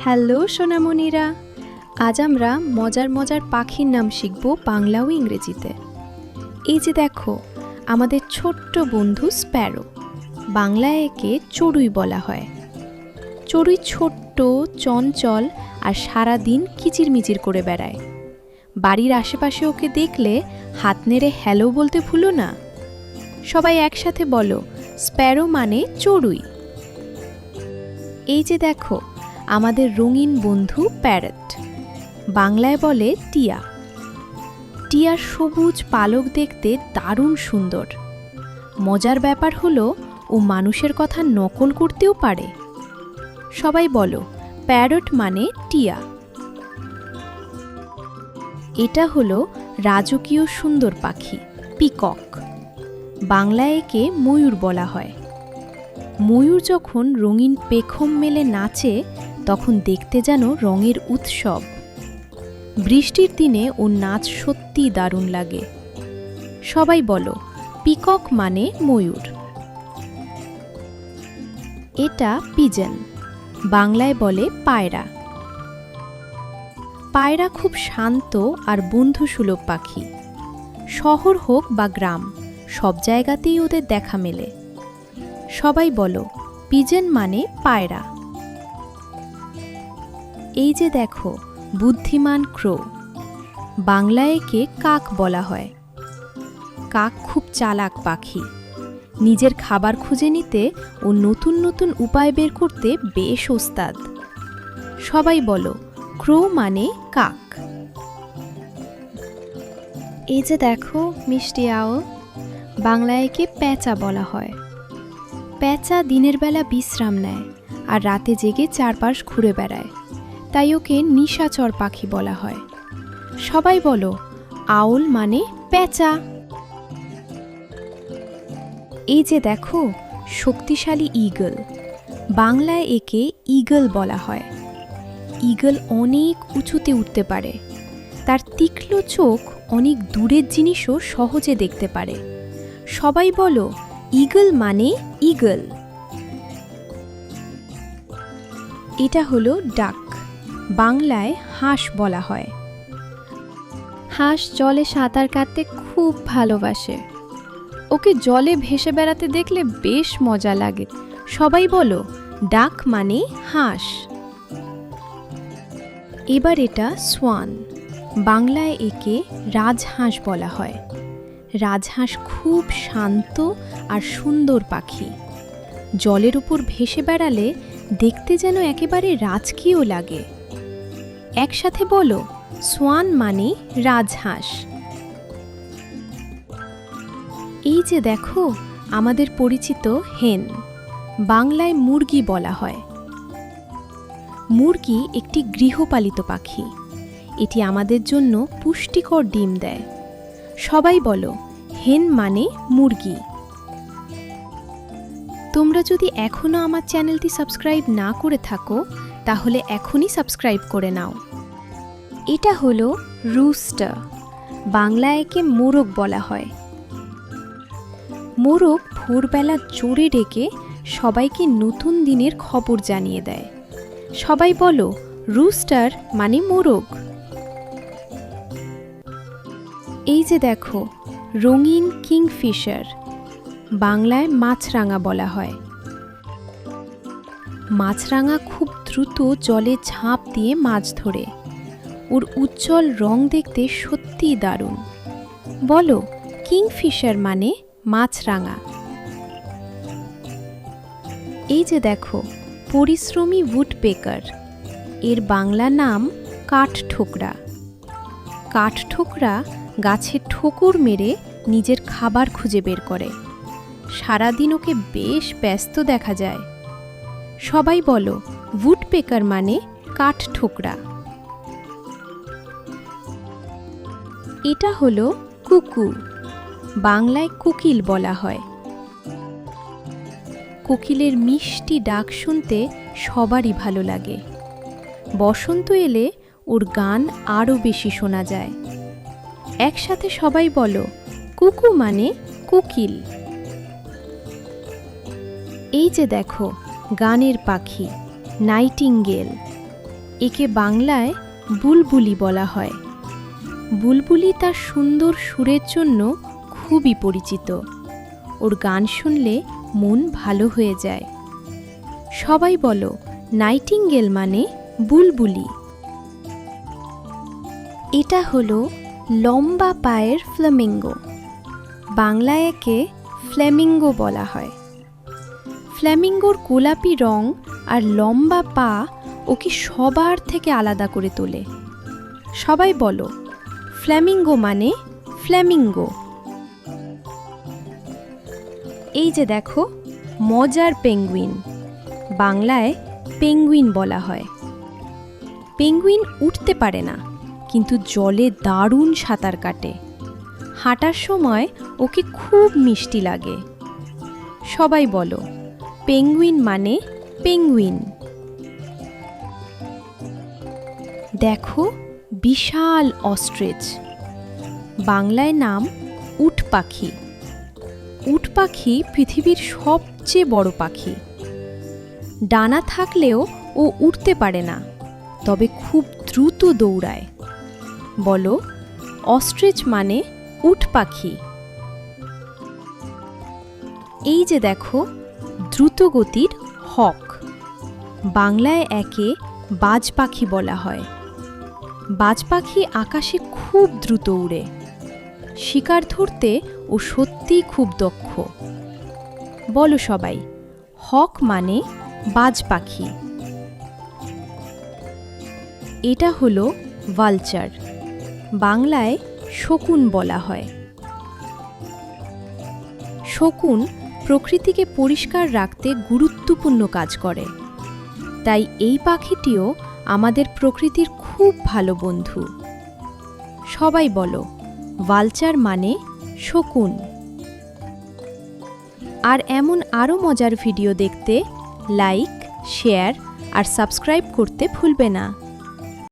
Hello সোনামণিরা, আজ আমরা মজার মজার পাখির নাম শিখব বাংলা ও ইংরেজিতে। এই যে দেখো, আমাদের ছোট্ট বন্ধু স্প্যারো। বাংলায় একে চড়ুই বলা হয়। চড়ুই ছোট্ট, চঞ্চল আর সারাদিন কিচিরমিচির করে বেড়ায়। বাড়ির আশেপাশে ওকে দেখলে হাত নেড়ে হ্যালো বলতে ভুলো না। সবাই একসাথে বলো, স্প্যারো মানে চড়ুই। এই যে দেখো, আমাদের রঙিন বন্ধু প্যারট। বাংলায় বলে টিয়া। টিয়ার সবুজ পালক দেখতে দারুণ সুন্দর। মজার ব্যাপার হলো ও মানুষের কথা নকল করতেও পারে। সবাই বলো, প্যারট মানে টিয়া। এটা হলো রাজকীয় সুন্দর পাখি, পিকক। বাংলায় একে ময়ূর বলা হয়। ময়ূর যখন রঙিন পেখম মেলে নাচে, তখন দেখতে যেন রঙের উৎসব। বৃষ্টির দিনে ওর নাচ সত্যিই দারুণ লাগে। সবাই বলো, পিকক মানে ময়ূর। এটা পিজন। বাংলায় বলে পায়রা। পায়রা খুব শান্ত আর বন্ধুসুলভ পাখি। শহর হোক বা গ্রাম, সব জায়গাতেই ওদের দেখা মেলে। সবাই বলো, পিজন মানে পায়রা। এই যে দেখো, বুদ্ধিমান ক্রো। বাংলায় একে কাক বলা হয়। কাক খুব চালাক পাখি। নিজের খাবার খুঁজে নিতে ও নতুন নতুন উপায় বের করতে বেশ ওস্তাদ। সবাই বলো, ক্রো মানে কাক। এই যে দেখো, মিষ্টি আওল। বাংলায় একে প্যাঁচা বলা হয়। প্যাঁচা দিনের বেলা বিশ্রাম নেয় আর রাতে জেগে চারপাশ ঘুরে বেড়ায়, তাই ওকে নিশাচর পাখি বলা হয়। সবাই বলো, আউল মানে প্যাঁচা। এই যে দেখো, শক্তিশালী ঈগল। বাংলায় একে ঈগল বলা হয়। ঈগল অনেক উঁচুতে উঠতে পারে। তার তীক্ষ্ণ চোখ অনেক দূরের জিনিসও সহজে দেখতে পারে। সবাই বলো, ঈগল মানে ঈগল। এটা হলো ডাক। বাংলায় হাঁস বলা হয়। হাঁস জলে সাঁতার কাটতে খুব ভালোবাসে। ওকে জলে ভেসে বেড়াতে দেখলে বেশ মজা লাগে। সবাই বলো, ডাক মানে হাঁস। এবার এটা সোয়ান। বাংলায় একে রাজহাঁস বলা হয়। রাজহাঁস খুব শান্ত আর সুন্দর পাখি। জলের উপর ভেসে বেড়ালে দেখতে যেন একেবারে রাজকীয় লাগে। একসাথে বলো, সোয়ান মানে রাজহাঁস। এই যে দেখো, আমাদের পরিচিত হেন। বাংলায় মুরগি বলা হয়। মুরগি একটি গৃহপালিত পাখি। এটি আমাদের জন্য পুষ্টিকর ডিম দেয়। সবাই বলো, হেন মানে মুরগি। তোমরা যদি এখনও আমার চ্যানেলটি সাবস্ক্রাইব না করে থাকো, তাহলে এখনই সাবস্ক্রাইব করে নাও। এটা হলো রুস্টার। বাংলায় একে মোরগ বলা হয়। মোরগ ভোরবেলা জোরে ডেকে সবাইকে নতুন দিনের খবর জানিয়ে দেয়। সবাই বলো, রুস্টার মানে মোরগ। এই যে দেখো, রঙিন কিংফিশার। বাংলায় মাছরাঙা বলা হয়। মাছরাঙা খুব দ্রুত জলে ঝাঁপ দিয়ে মাছ ধরে। ওর উজ্জ্বল রং দেখতে সত্যিই দারুণ। বলো, কিংফিশার মানে মাছরাঙা। এই যে দেখো, পরিশ্রমী উডপেকার। এর বাংলা নাম কাঠঠোকরা। কাঠঠোকরা গাছে ঠোকর মেরে নিজের খাবার খুঁজে বের করে। সারাদিন ওকে বেশ ব্যস্ত দেখা যায়। সবাই বলো, উডপেকার মানে কাঠঠোকরা। এটা হলো কুকু। বাংলায় কোকিল বলা হয়। কোকিলের মিষ্টি ডাক শুনতে সবারই ভালো লাগে। বসন্ত এলে ওর গান আরও বেশি শোনা যায়। একসাথে সবাই বলো, কুকু মানে কোকিল। এই যে দেখো, গানের পাখি নাইটিঙ্গেল। একে বাংলায় বুলবুলি বলা হয়। বুলবুলি তার সুন্দর সুরের জন্য খুবই পরিচিত। ওর গান শুনলে মন ভালো হয়ে যায়। সবাই বলো, নাইটিঙ্গেল মানে বুলবুলি। এটা হলো লম্বা পায়ের ফ্লেমিঙ্গো। বাংলায় একে ফ্লেমিঙ্গো বলা হয়। ফ্লেমিঙ্গোর গোলাপি রং আর লম্বা পা ওকে সবার থেকে আলাদা করে তোলে। সবাই বলো, ফ্লেমিঙ্গো মানে ফ্লেমিঙ্গো। এই যে দেখো, মজার পেঙ্গুইন। বাংলায় পেঙ্গুইন বলা হয়। পেঙ্গুইন উঠতে পারে না, কিন্তু জলে দারুণ সাঁতার কাটে। হাঁটার সময় ওকে খুব মিষ্টি লাগে। সবাই বলো, পেঙ্গুইন মানে পেঙ্গুইন। দেখো, বিশাল অস্ট্রিচ। বাংলায় নাম উট পাখি। উট পাখি পৃথিবীর সবচেয়ে বড় পাখি। ডানা থাকলেও ও উড়তে পারে না, তবে খুব দ্রুত দৌড়ায়। বলো, অস্ট্রিচ মানে উট পাখি। এই যে দেখো, দ্রুতগতির হক। বাংলায় একে বাজ পাখি বলা হয়। বাজ পাখি আকাশে খুব দ্রুত উড়ে। শিকার ধরতে ও সত্যিই খুব দক্ষ। বলো সবাই, হক মানে বাজ পাখি। এটা হলো ভালচার। বাংলায় শকুন বলা হয়। শকুন প্রকৃতিকে পরিষ্কার রাখতে গুরুত্বপূর্ণ কাজ করে। তাই এই পাখিটিও আমাদের প্রকৃতির খুব ভালো বন্ধু। সবাই বলো, ভালচার মানে শকুন। আর এমন আরও মজার ভিডিও দেখতে লাইক, শেয়ার আর সাবস্ক্রাইব করতে ভুলবে না।